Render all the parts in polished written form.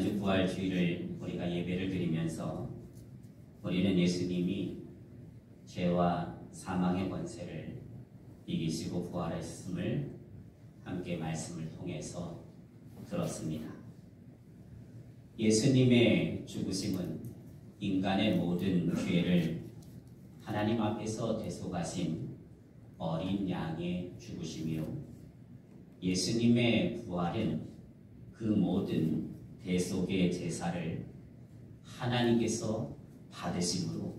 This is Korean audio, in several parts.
이번 부활주일을 우리가 예배를 드리면서 우리는 예수님이 죄와 사망의 권세를 이기시고 부활했음을 함께 말씀을 통해서 들었습니다. 예수님의 죽으심은 인간의 모든 죄를 하나님 앞에서 대속하신 어린 양의 죽으심이요, 예수님의 부활은 그 모든 대속의 제사를 하나님께서 받으심으로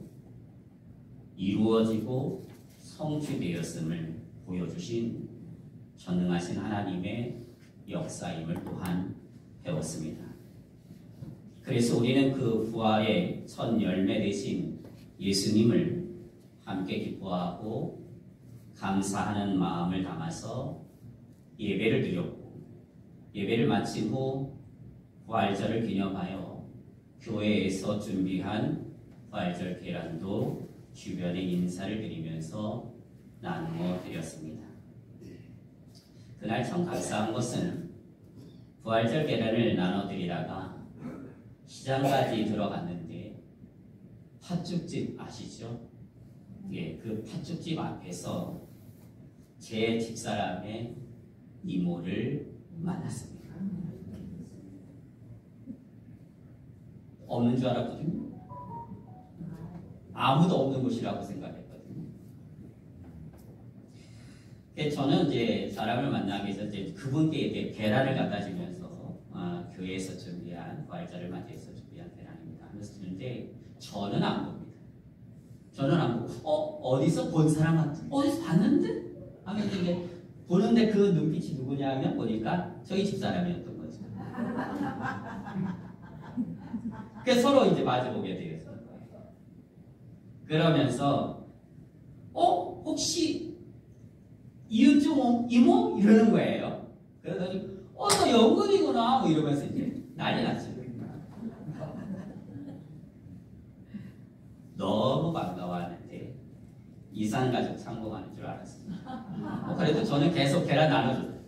이루어지고 성취되었음을 보여주신 전능하신 하나님의 역사임을 또한 배웠습니다. 그래서 우리는 그 부활의 첫 열매 되신 예수님을 함께 기뻐하고 감사하는 마음을 담아서 예배를 드렸고, 예배를 마친 후 부활절을 기념하여 교회에서 준비한 부활절 계란도 주변에 인사를 드리면서 나누어 드렸습니다. 그날 참 감사한 것은 부활절 계란을 나눠드리다가 시장까지 들어갔는데 팥죽집 아시죠? 예, 그 팥죽집 앞에서 제 집사람의 이모를 만났습니다. 없는 줄 알았거든요. 아무도 없는 곳이라고 생각했거든요. 저는 이제 사람을 만나기 위해서 이제 그분께 이제 계란을 갖다 주면서 교회에서 준비한 부활절을 맞이해서 준비한 계란입니다 하면서 주는데 저는 안 봅니다. 저는 안 보고 어디서 본 사람 같은, 어디서 봤는데? 하면서 이제 보는데 그 눈빛이 누구냐 하면 보니까 저희 집사람이었던 거죠. 그래서 서로 이제 마주보게 되었어요. 그러면서 혹시 이은주 이모? 이러는 거예요. 그러더니 너 영근이구나 뭐 이러면서 이제 난리 났죠. 너무 반가워하는데 이산가족 상봉하는 줄 알았습니다. 그래도 저는 계속 계란 나눠줬어요.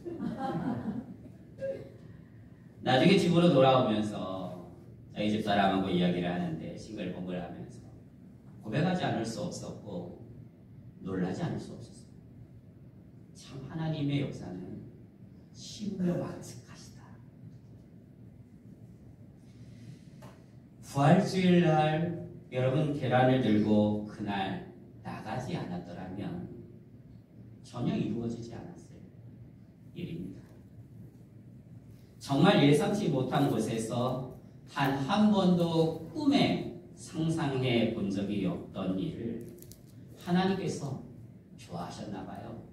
나중에 집으로 돌아오면서 저희 집사람하고 이야기를 하는데 싱글벙글 하면서 고백하지 않을 수 없었고 놀라지 않을 수 없었어요. 참 하나님의 역사는 신묘만측하시다. 부활주일날 여러분 계란을 들고 그날 나가지 않았더라면 전혀 이루어지지 않았을 일입니다. 정말 예상치 못한 곳에서 단 한 번도 꿈에 상상해 본 적이 없던 일을 하나님께서 좋아하셨나 봐요.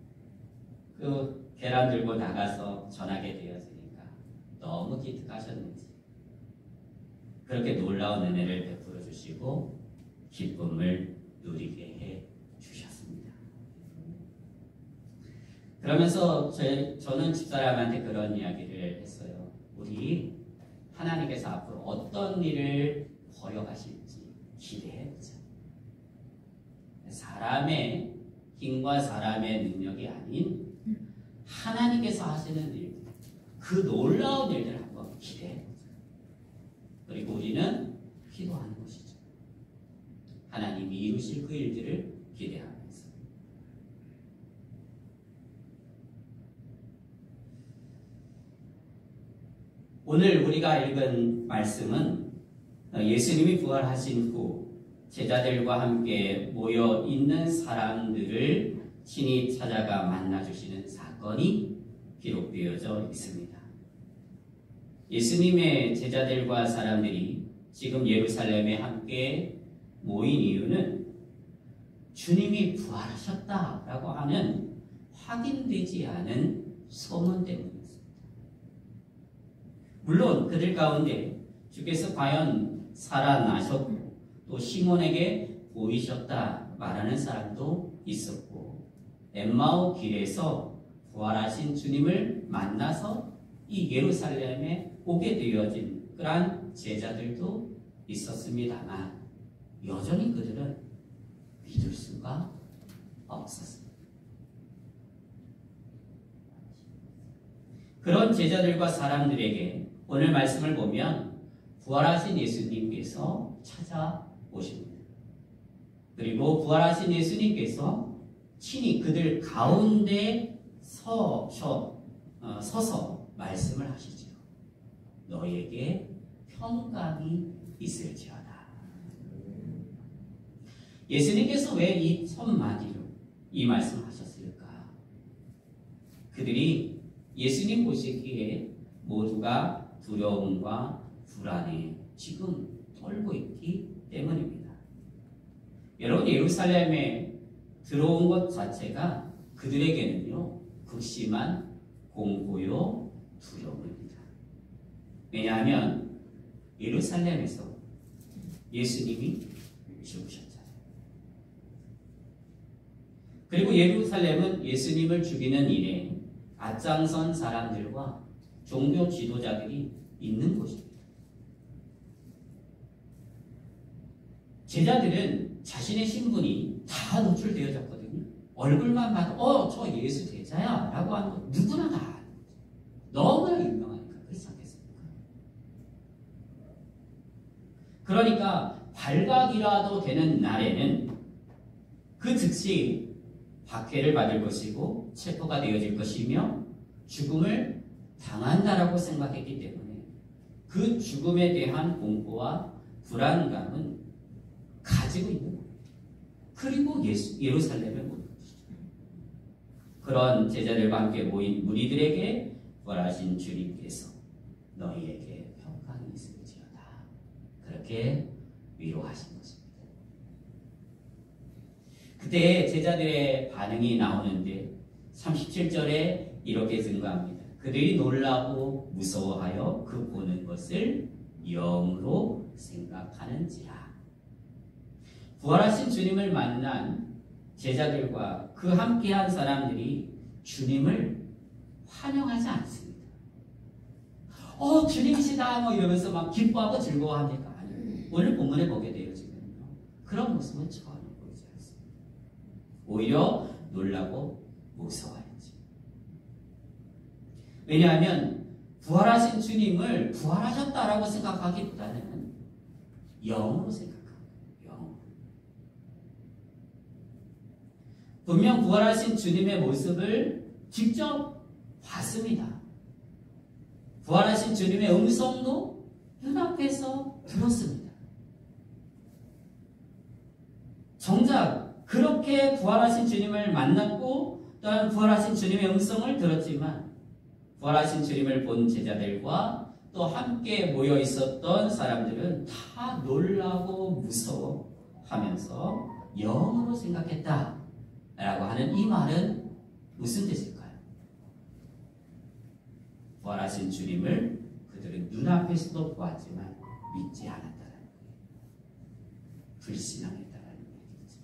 그 계란 들고 나가서 전하게 되어지니까 너무 기특하셨는지 그렇게 놀라운 은혜를 베풀어 주시고 기쁨을 누리게 해 주셨습니다. 그러면서 저는 집사람한테 그런 이야기를 했어요. 우리 하나님께서 앞으로 어떤 일을 벌여가실지 기대해보자. 사람의 힘과 사람의 능력이 아닌 하나님께서 하시는 일, 그 놀라운 일들을 한번 기대해보자. 그리고 우리는 기도하는 것이죠. 하나님이 이루실 그 일들을 기대하면서. 오늘 우리가 읽은 말씀은 예수님이 부활하신 후 제자들과 함께 모여 있는 사람들을 친히 찾아가 만나주시는 사건이 기록되어져 있습니다. 예수님의 제자들과 사람들이 지금 예루살렘에 함께 모인 이유는 주님이 부활하셨다라고 하는 확인되지 않은 소문 때문입니다. 물론 그들 가운데 주께서 과연 살아나셨고 또 시몬에게 보이셨다 말하는 사람도 있었고, 엠마오 길에서 부활하신 주님을 만나서 이 예루살렘에 오게 되어진 그러한 제자들도 있었습니다만 여전히 그들은 믿을 수가 없었습니다. 그런 제자들과 사람들에게 오늘 말씀을 보면 부활하신 예수님께서 찾아오십니다. 그리고 부활하신 예수님께서 친히 그들 가운데 서서 말씀을 하시죠. 너희에게 평강이 있을지어다. 예수님께서 왜 이 첫 마디로 이 말씀을 하셨을까? 그들이 예수님 보시기에 모두가 두려움과 불안에 지금 떨고 있기 때문입니다. 여러분, 예루살렘에 들어온 것 자체가 그들에게는요, 극심한 공포요 두려움입니다. 왜냐하면 예루살렘에서 예수님이 죽으셨잖아요. 그리고 예루살렘은 예수님을 죽이는 일에 앞장선 사람들과 종교 지도자들이 있는 곳입니다. 제자들은 자신의 신분이 다 노출되어졌거든요. 얼굴만 봐도 저 예수 제자야 라고 하는 거 누구나 다 아는 거죠. 너무나 유명하니까. 그렇지 않겠습니까? 그러니까 발각이라도 되는 날에는 그 즉시 박해를 받을 것이고 체포가 되어질 것이며 죽음을 당한다라고 생각했기 때문에 그 죽음에 대한 공포와 불안감은 가지고 있는 거예요. 그리고 예루살렘에 모인 것이죠. 그런 제자들과 함께 모인 무리들에게 부활하신 주님께서 너희에게 평강이 있을지어다. 그렇게 위로하신 것입니다. 그때 제자들의 반응이 나오는데 37절에 이렇게 증거합니다. 그들이 놀라고 무서워하여 그 보는 것을 영으로 생각하는지라. 부활하신 주님을 만난 제자들과 그 함께한 사람들이 주님을 환영하지 않습니다. 주님이시다 이러면서 막 기뻐하고 즐거워합니까? 아니요. 오늘 본문에 보게 되어지면요, 그런 모습은 전혀 보이지 않습니다. 오히려 놀라고 무서워했지. 왜냐하면 부활하신 주님을 부활하셨다라고 생각하기보다는 영으로 생각합니다. 분명 부활하신 주님의 모습을 직접 봤습니다. 부활하신 주님의 음성도 눈앞에서 들었습니다. 정작 그렇게 부활하신 주님을 만났고 또한 부활하신 주님의 음성을 들었지만 부활하신 주님을 본 제자들과 또 함께 모여 있었던 사람들은 다 놀라고 무서워하면서 영으로 생각했다 라고 하는 이 말은 무슨 뜻일까요? 부활하신 주님을 그들은 눈앞에서도 보았지만 믿지 않았다는 거예요. 불신앙했다는 얘기죠.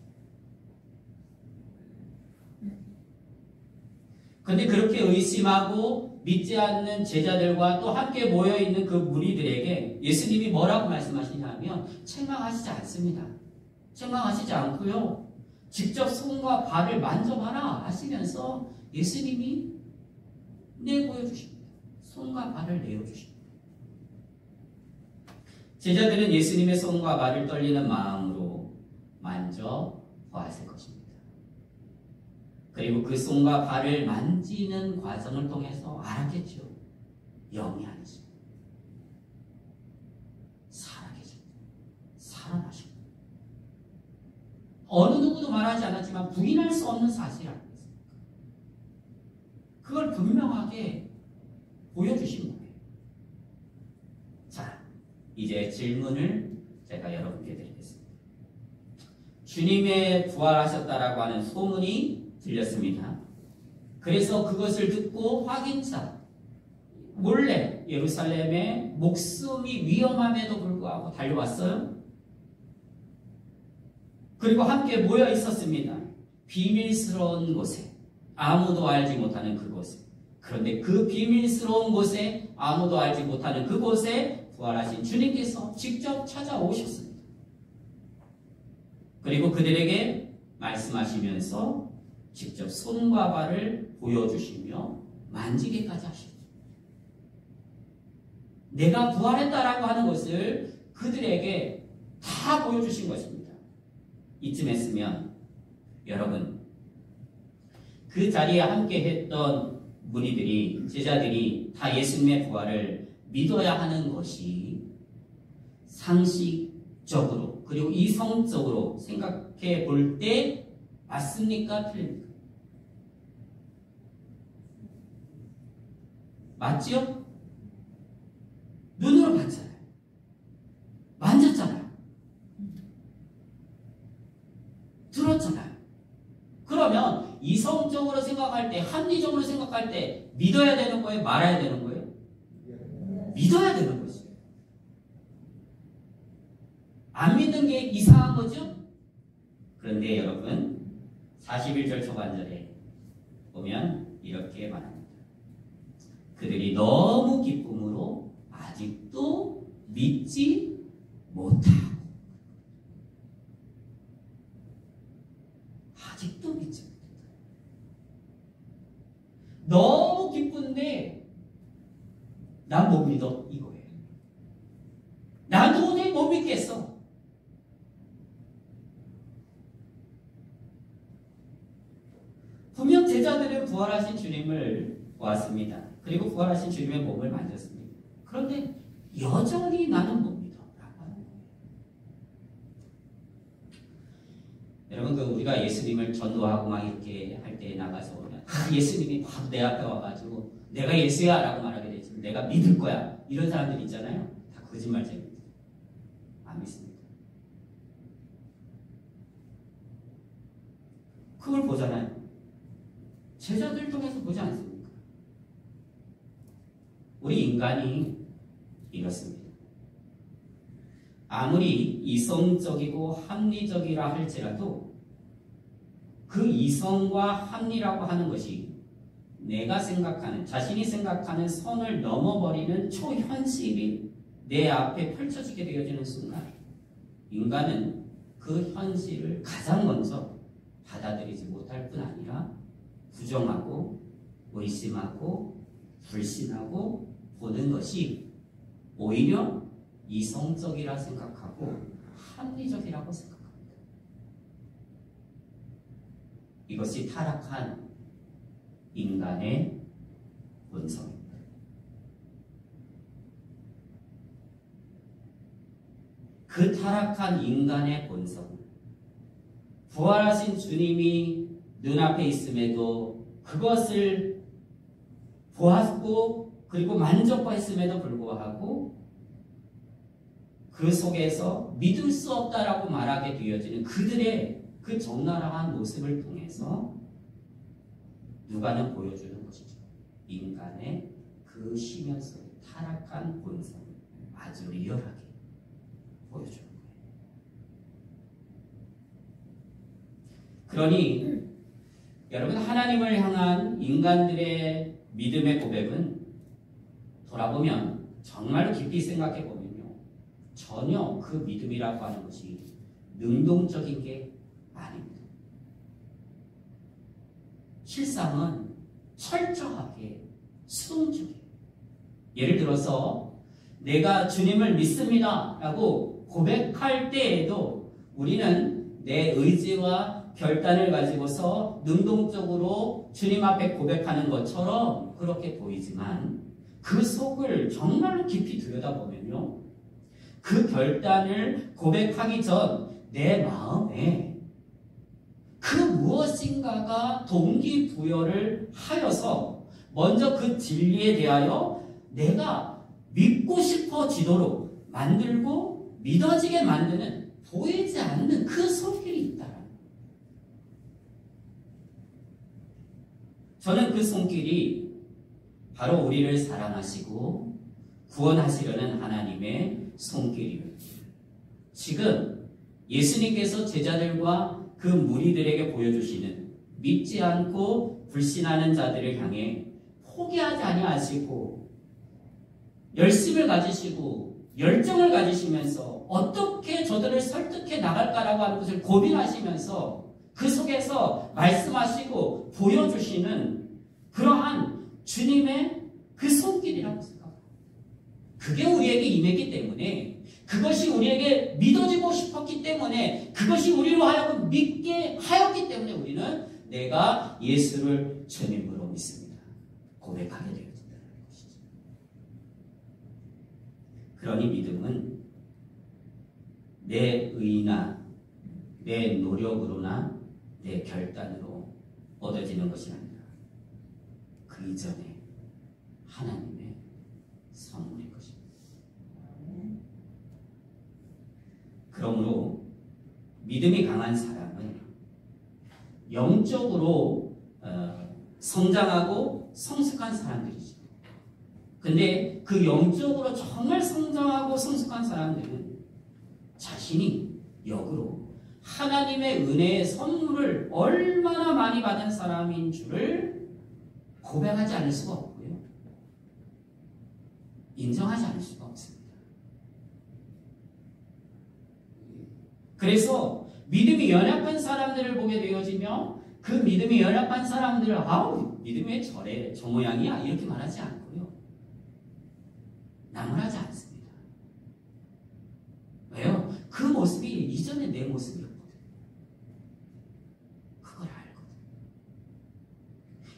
그런데 그렇게 의심하고 믿지 않는 제자들과 또 함께 모여있는 그 무리들에게 예수님이 뭐라고 말씀하시냐면 책망하시지 않습니다. 책망하시지 않고요, 직접 손과 발을 만져봐라 하시면서 예수님이 내보여주십니다. 손과 발을 내어주십니다. 제자들은 예수님의 손과 발을 떨리는 마음으로 만져보았을 것입니다. 그리고 그 손과 발을 만지는 과정을 통해서 알았겠죠. 영이 아니십니다. 살아계십니다. 살아나십니다. 어느 누구도 말하지 않았지만 부인할 수 없는 사실 아니겠습니까? 그걸 분명하게 보여주신 거예요. 자, 이제 질문을 제가 여러분께 드리겠습니다. 주님의 부활하셨다라고 하는 소문이 들렸습니다. 그래서 그것을 듣고 확인차 몰래 예루살렘에 목숨이 위험함에도 불구하고 달려왔어요. 그리고 함께 모여 있었습니다. 비밀스러운 곳에, 아무도 알지 못하는 그곳에. 그런데 그 비밀스러운 곳에, 아무도 알지 못하는 그곳에 부활하신 주님께서 직접 찾아오셨습니다. 그리고 그들에게 말씀하시면서 직접 손과 발을 보여주시며 만지게까지 하셨죠. 내가 부활했다라고 하는 것을 그들에게 다 보여주신 것입니다. 이쯤 했으면 여러분, 그 자리에 함께 했던 무리들이, 제자들이 다 예수님의 부활을 믿어야 하는 것이 상식적으로 그리고 이성적으로 생각해 볼 때 맞습니까? 틀립니까? 맞지요? 눈으로 봤잖아요. 만졌잖아요. 들었잖아요. 그러면 이성적으로 생각할 때, 합리적으로 생각할 때 믿어야 되는 거예요? 말아야 되는 거예요? 믿어야 되는 거죠. 안 믿는 게 이상한 거죠? 그런데 여러분, 41절 초반절에 보면 이렇게 말합니다. 그들이 너무 기쁨으로 아직도 믿지 못하고, 아직도 믿지 못한다. 너무 기쁜데 난 못 믿어, 이거예요. 난 도저히 못 믿겠어. 분명 제자들은 부활하신 주님을 보았습니다. 그리고 부활하신 주님의 몸을 만졌습니다. 그런데 여전히 나는 못 믿어. 여러분, 우리가 예수님을 전도하고 막 이렇게 할 때 나가서 오면 예수님이 바로 내 앞에 와가지고 내가 예수야 라고 말하게 되지만 내가 믿을 거야. 이런 사람들 있잖아요. 다 거짓말쟁이입니다. 안 믿습니다. 그걸 보잖아요. 제자들 통해서 보지 않습니까? 우리 인간이 이렇습니다. 아무리 이성적이고 합리적이라 할지라도 그 이성과 합리라고 하는 것이 내가 생각하는, 자신이 생각하는 선을 넘어버리는 초현실이 내 앞에 펼쳐지게 되어지는 순간 인간은 그 현실을 가장 먼저 받아들이지 못할 뿐 아니라 부정하고 의심하고 불신하고 보는 것이 오히려 이성적이라 생각하고 합리적이라고 생각합니다. 이것이 타락한 인간의 본성입니다. 그 타락한 인간의 본성은 부활하신 주님이 눈앞에 있음에도 그것을 보았고 그리고 만족했음에도 불구하고 그 속에서 믿을 수 없다라고 말하게 되어지는 그들의 그 적나라한 모습을 통해서 누가는 보여주는 것이죠. 인간의 그 심연 속의 타락한 본성을 아주 리얼하게 보여주는 거예요. 그러니 여러분, 하나님을 향한 인간들의 믿음의 고백은 돌아보면 정말로 깊이 생각해 보면요, 전혀 그 믿음이라고 하는 것이 능동적인 게 아닙니다. 실상은 철저하게 수동적이에요. 예를 들어서 내가 주님을 믿습니다 라고 고백할 때에도 우리는 내 의지와 결단을 가지고서 능동적으로 주님 앞에 고백하는 것처럼 그렇게 보이지만 그 속을 정말로 깊이 들여다보면요, 그 결단을 고백하기 전 내 마음에 그 무엇인가가 동기부여를 하여서 먼저 그 진리에 대하여 내가 믿고 싶어지도록 만들고 믿어지게 만드는 보이지 않는 그 손길이 있다. 저는 그 손길이 바로 우리를 사랑하시고 구원하시려는 하나님의 손길이에요. 지금 예수님께서 제자들과 그 무리들에게 보여주시는 믿지 않고 불신하는 자들을 향해 포기하지 아니하시고 열심을 가지시고 열정을 가지시면서 어떻게 저들을 설득해 나갈까라고 하는 것을 고민하시면서 그 속에서 말씀하시고 보여주시는 그러한 주님의 그 손길이라고 생각합니다. 그게 우리에게 임했기 때문에, 그것이 우리에게 믿어지고 싶었기 때문에, 그것이 우리로 하여금 믿게 하였기 때문에 우리는 내가 예수를 주님으로 믿습니다. 고백하게 되어진다는 것이죠. 그러니 믿음은 내 의나 내 노력으로나 내 결단으로 얻어지는 것이 아니라 그 이전에 하나님의 선물인 것입니다. 그러므로 믿음이 강한 사람은 영적으로 성장하고 성숙한 사람들이죠. 근데 그 영적으로 정말 성장하고 성숙한 사람들은 자신이 역으로 하나님의 은혜의 선물을 얼마나 많이 받은 사람인 줄을 고백하지 않을 수가 없고요. 인정하지 않을 수가 없습니다. 그래서 믿음이 연약한 사람들을 보게 되어지며 그 믿음이 연약한 사람들을 아우 믿음의 저 모양이야 이렇게 말하지 않고요. 나무라지 않습니다. 왜요? 그 모습이 이전에 내 모습이었거든요. 그걸 알거든요.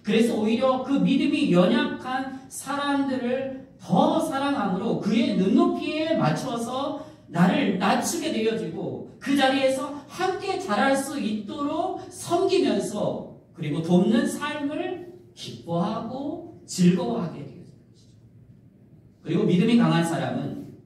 그래서 오히려 그 믿음이 연약한 사람들을 더 사랑함으로 그의 눈높이에 맞춰서 나를 낮추게 되어지고 그 자리에서 함께 자랄 수 있도록 섬기면서 그리고 돕는 삶을 기뻐하고 즐거워하게 되어지는 것이죠. 그리고 믿음이 강한 사람은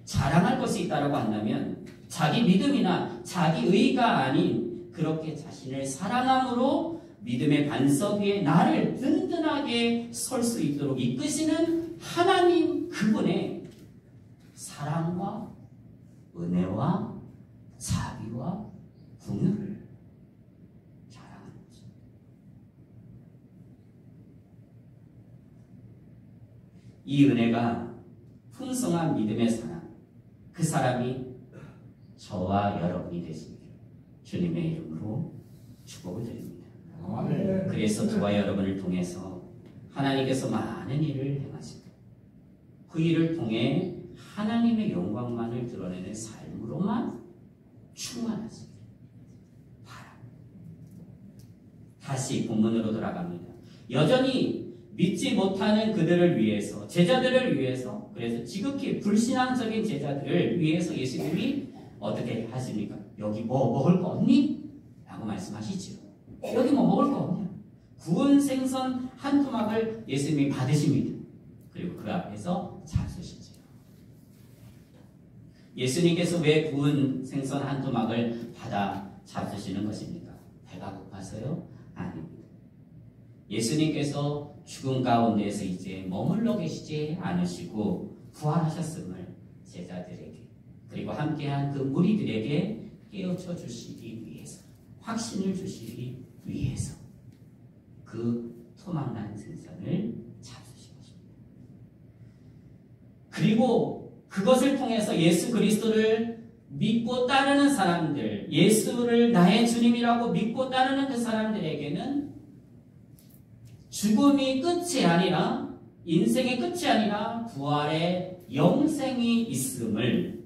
자랑할 것이 있다고 한다면 자기 믿음이나 자기 의가 아닌 그렇게 자신을 사랑함으로 믿음의 반석 위에 나를 든든하게 설 수 있도록 이끄시는 하나님 그분의 사랑과 은혜와 자비와 긍휼을 자랑하는 거죠. 이 은혜가 풍성한 믿음의 사랑, 그 사람이 저와 여러분이 되시기를 주님의 이름으로 축복을 드립니다. 아멘. 그래서 저와 여러분을 통해서 하나님께서 많은 일을 행하시고 그 일을 통해 하나님의 영광만을 드러내는 삶으로만 충만하시길 바랍니다. 다시 본문으로 돌아갑니다. 여전히 믿지 못하는 그들을 위해서, 제자들을 위해서, 그래서 지극히 불신앙적인 제자들을 위해서 예수님이 어떻게 하십니까? 여기 뭐 먹을 거 없니? 라고 말씀하시죠. 여기 뭐 먹을 거 없냐? 구운 생선 한 토막을 예수님이 받으십니다. 그리고 그 앞에서 잡수시죠. 예수님께서 왜 구운 생선 한 토막을 받아 잡수시는 것입니까? 배가 고파서요? 아닙니다. 예수님께서 죽음 가운데에서 이제 머물러 계시지 않으시고 부활하셨음을 제자들에게 그리고 함께한 그 무리들에게 깨우쳐 주시기 위해서, 확신을 주시기 위해서 그 토막난 생선을 잡수신 것입니다. 그리고 그것을 통해서 예수 그리스도를 믿고 따르는 사람들, 예수를 나의 주님이라고 믿고 따르는 그 사람들에게는 죽음이 끝이 아니라, 인생의 끝이 아니라 부활의 영생이 있음을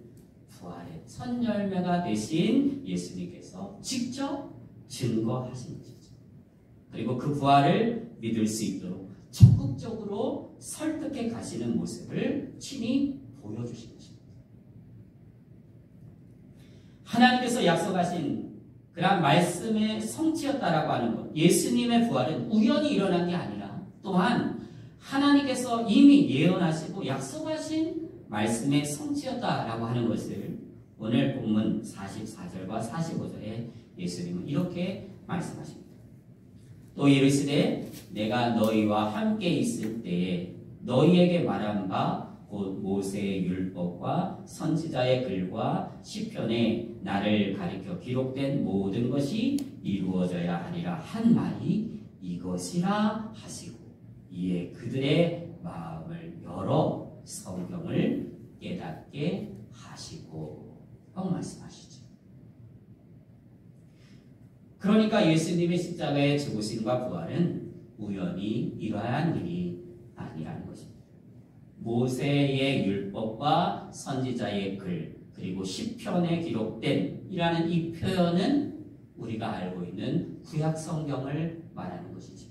부활의 첫 열매가 되신 예수님께서 직접 증거하신 것이죠. 그리고 그 부활을 믿을 수 있도록 적극적으로 설득해 가시는 모습을 친히 보여주신 것입니다. 하나님께서 약속하신 그런 말씀의 성취였다라고 하는 것, 예수님의 부활은 우연히 일어난 게 아니라 또한 하나님께서 이미 예언하시고 약속하신 말씀의 성취였다라고 하는 것을 오늘 본문 44절과 45절에 예수님은 이렇게 말씀하십니다. 또 이르시되 내가 너희와 함께 있을 때에 너희에게 말한 바 곧 모세의 율법과 선지자의 글과 시편에 나를 가리켜 기록된 모든 것이 이루어져야 하리라 한 말이 이것이라 하시고 이에 그들의 마음을 열어 성경을 깨닫게 하시고 라고 말씀하시죠. 그러니까 예수님의 십자가의 죽으심과 부활은 우연히 이러한 일이 아니라는 것입니다. 모세의 율법과 선지자의 글, 그리고 시편에 기록된 이라는 이 표현은 우리가 알고 있는 구약 성경을 말하는 것이죠.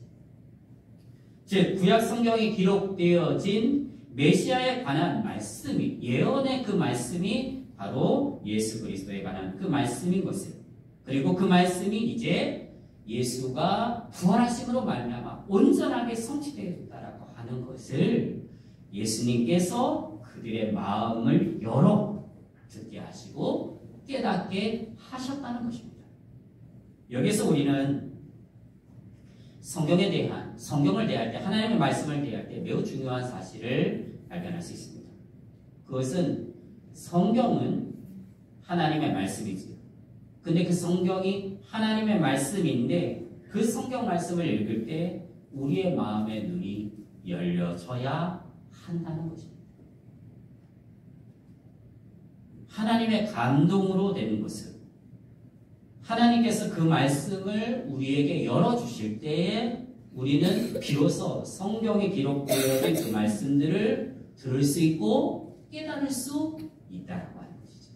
즉 구약 성경에 기록되어진 메시아에 관한 말씀이, 예언의 그 말씀이 바로 예수 그리스도에 관한 그 말씀인 것을, 그리고 그 말씀이 이제 예수가 부활하심으로 말미암아 온전하게 성취되었다라고 하는 것을 예수님께서 그들의 마음을 열어 듣게 하시고 깨닫게 하셨다는 것입니다. 여기서 우리는 성경에 대한, 성경을 대할 때, 하나님의 말씀을 대할 때 매우 중요한 사실을 발견할 수 있습니다. 그것은 성경은 하나님의 말씀이지요. 근데 그 성경이 하나님의 말씀인데 그 성경 말씀을 읽을 때 우리의 마음의 눈이 열려져야 한다는 것입니다. 하나님의 감동으로 되는 것은 하나님께서 그 말씀을 우리에게 열어주실 때에 우리는 비로소 성경에 기록되어진 그 말씀들을 들을 수 있고 깨달을 수 있다고 하는 것이죠.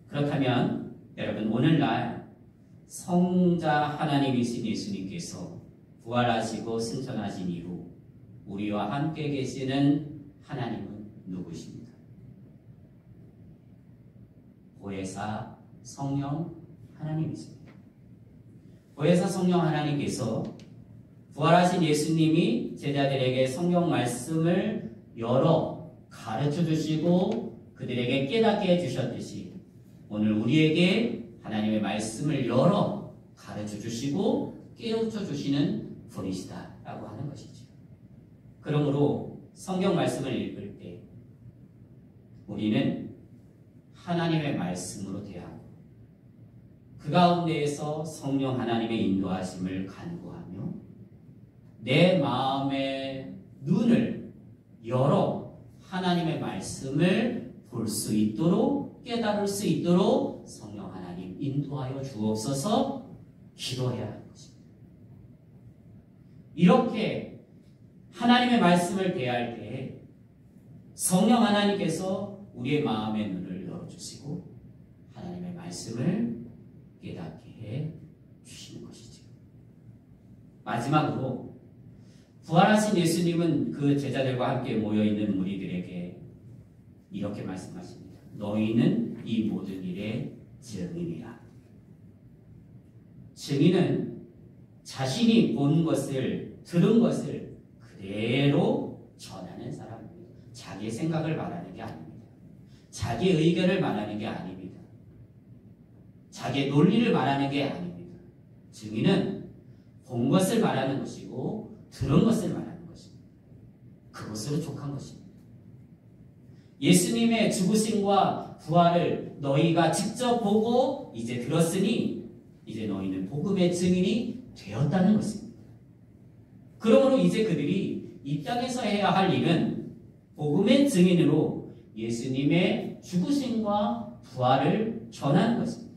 그렇다면 여러분, 오늘날 성자 하나님이신 예수님께서 부활하시고 승천하신 이후 우리와 함께 계시는 하나님은 누구십니까? 보혜사 성령 하나님이십니다. 보혜사 성령 하나님께서 부활하신 예수님이 제자들에게 성경 말씀을 열어 가르쳐 주시고 그들에게 깨닫게 해주셨듯이 오늘 우리에게 하나님의 말씀을 열어 가르쳐 주시고 깨우쳐 주시는 분이시다라고 하는 것이죠. 그러므로 성경 말씀을 읽을 때 우리는 하나님의 말씀으로 대하고 그 가운데에서 성령 하나님의 인도하심을 간구하며 내 마음의 눈을 열어 하나님의 말씀을 볼 수 있도록 깨달을 수 있도록 성령 하나님 인도하여 주옵소서 기도해야 하는 것입니다. 이렇게 하나님의 말씀을 대할 때 성령 하나님께서 우리의 마음의 눈을 열어주시고 하나님의 말씀을 깨닫게 해 주시는 것이죠. 마지막으로 부활하신 예수님은 그 제자들과 함께 모여있는 무리들에게 이렇게 말씀하십니다. 너희는 이 모든 일의 증인이라. 증인은 자신이 본 것을, 들은 것을 그대로 전하는 사람입니다. 자기의 생각을 말하는 게 아닙니다. 자기의 의견을 말하는 게 아닙니다. 자기의 논리를 말하는 게 아닙니다. 증인은 본 것을 말하는 것이고 들은 것을 말하는 것입니다. 그것으로 족한 것입니다. 예수님의 죽으심과 부활을 너희가 직접 보고 이제 들었으니 이제 너희는 복음의 증인이 되었다는 것입니다. 그러므로 이제 그들이 이 땅에서 해야 할 일은 복음의 증인으로 예수님의 죽으심과 부활을 전하는 것입니다.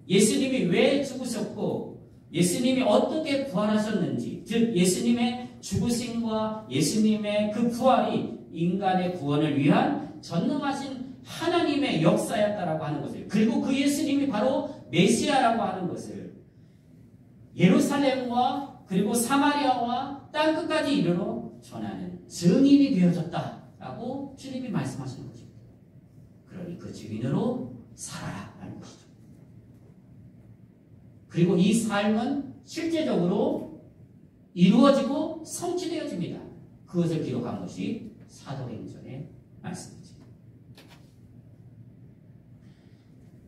예수님이 왜 죽으셨고 예수님이 어떻게 부활하셨는지, 즉 예수님의 죽으심과 예수님의 그 부활이 인간의 구원을 위한 전능하신 하나님의 역사였다라고 하는 것을, 그리고 그 예수님이 바로 메시아라고 하는 것을 예루살렘과 그리고 사마리아와 땅끝까지 이르러 전하는 증인이 되어졌다라고 주님이 말씀하시는 것입니다. 그러니 그 증인으로 살아라라는 것이죠. 그리고 이 삶은 실제적으로 이루어지고 성취되어집니다. 그것을 기록한 것이 사도행전의 말씀이죠.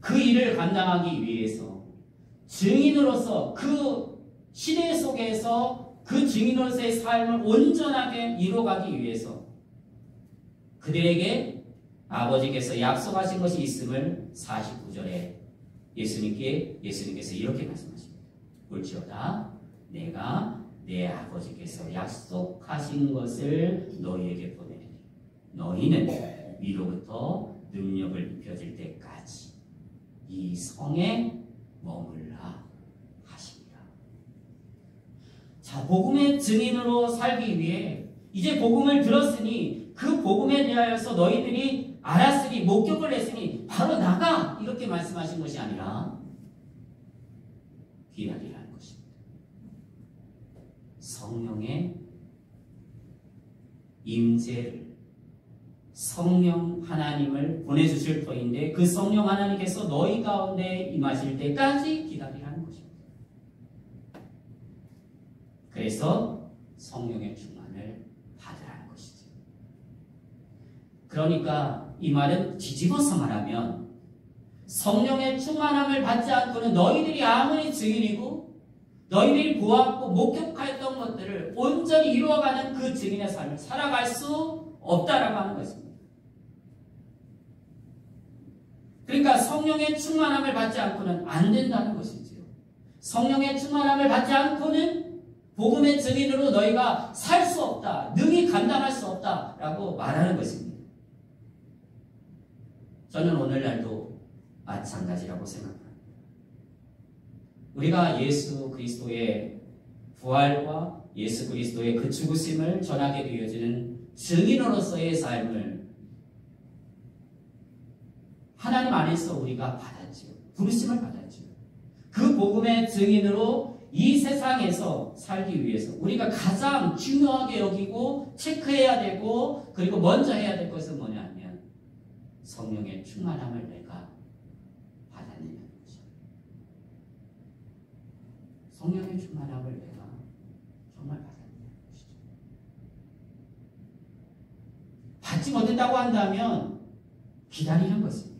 그 일을 감당하기 위해서 증인으로서 그 시대 속에서 그 증인으로서의 삶을 온전하게 이루어가기 위해서 그들에게 아버지께서 약속하신 것이 있음을 49절에 예수님께서 이렇게 말씀하십니다. 볼지어다 내가 내 아버지께서 약속하신 것을 너희에게 보내리니 너희는 위로부터 능력을 입혀질 때까지 이 성에 머물라 하십니다. 자, 복음의 증인으로 살기 위해 이제 복음을 들었으니 그 복음에 대하여서 너희들이 알았으니 목격을 했으니 바로 나가 이렇게 말씀하신 것이 아니라 기다리라는 것입니다. 성령의 임재를 성령 하나님을 보내주실 터인데 그 성령 하나님께서 너희 가운데 임하실 때까지 기다리라는 것입니다. 그래서 성령의 충만을 받으라는 것이죠. 그러니까 이 말은 뒤집어서 말하면 성령의 충만함을 받지 않고는 너희들이 아무리 증인이고 너희들이 보았고 목격했던 것들을 온전히 이루어가는 그 증인의 삶을 살아갈 수 없다라고 하는 것입니다. 그러니까 성령의 충만함을 받지 않고는 안 된다는 것이지요. 성령의 충만함을 받지 않고는 복음의 증인으로 너희가 살 수 없다, 능히 감당할 수 없다라고 말하는 것입니다. 저는 오늘날도 마찬가지라고 생각합니다. 우리가 예수 그리스도의 부활과 예수 그리스도의 그 죽으심을 전하게 되어지는 증인으로서의 삶을 하나님 안에서 우리가 받았지요. 부르심을 받았지요. 그 복음의 증인으로 이 세상에서 살기 위해서 우리가 가장 중요하게 여기고 체크해야 되고 그리고 먼저 해야 될 것은 뭐냐면 성령의 충만함을 내가 받았느냐는 것이죠. 성령의 충만함을 내가 정말 받았느냐는 것이죠. 받지 못했다고 한다면 기다리는 것입니다.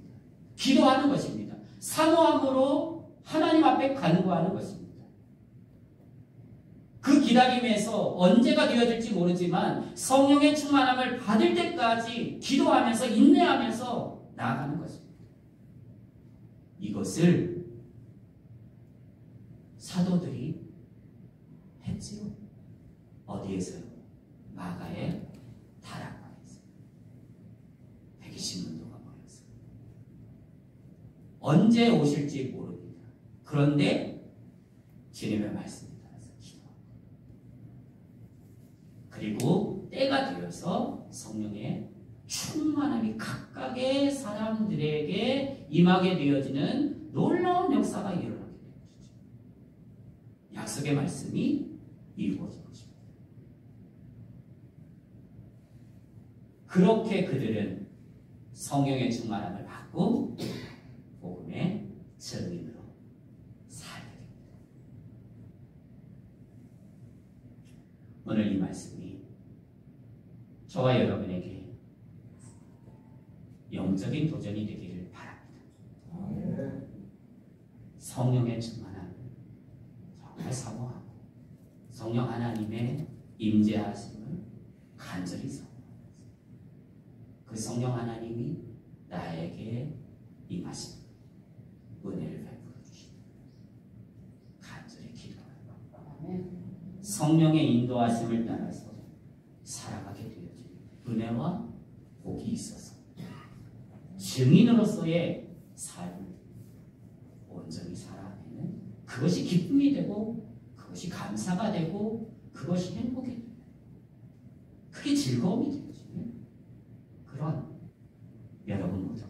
기도하는 것입니다. 사모함으로 하나님 앞에 간구하는 것입니다. 그 기다림에서 언제가 되어질지 모르지만 성령의 충만함을 받을 때까지 기도하면서 인내하면서 나아가는 것입니다. 이것을 사도들이 했지요. 어디에서요? 마가의 다락방에서 120문도가 모였어요. 언제 오실지 모릅니다. 그런데 주님의 말씀이 따라서 기도하고 그리고 때가 되어서 성령의 충만함이 각각의 사람들에게 임하게 되어지는 놀라운 역사가 일어나게 되는 것이죠. 약속의 말씀이 이루어진 것입니다. 그렇게 그들은 성령의 충만함을 받고 복음의 증인으로 살게 됩니다. 오늘 이 말씀이 저와 여러분에게 영적인 도전이 되기를 바랍니다. 성령의 충만함을 정말 사모하고 성령 하나님의 임재하심을 간절히 사모합니다. 그 성령 하나님이 나에게 임하신 은혜를 베풀어 주십니다. 간절히 기도합니다. 성령의 인도하심을 따라서 살아가게 되어진 은혜와 복이 있어서 증인으로서의 삶을 온전히 살아가면 그것이 기쁨이 되고 그것이 감사가 되고 그것이 행복이 되고 그게 즐거움이 되어지는 그런 여러분 모두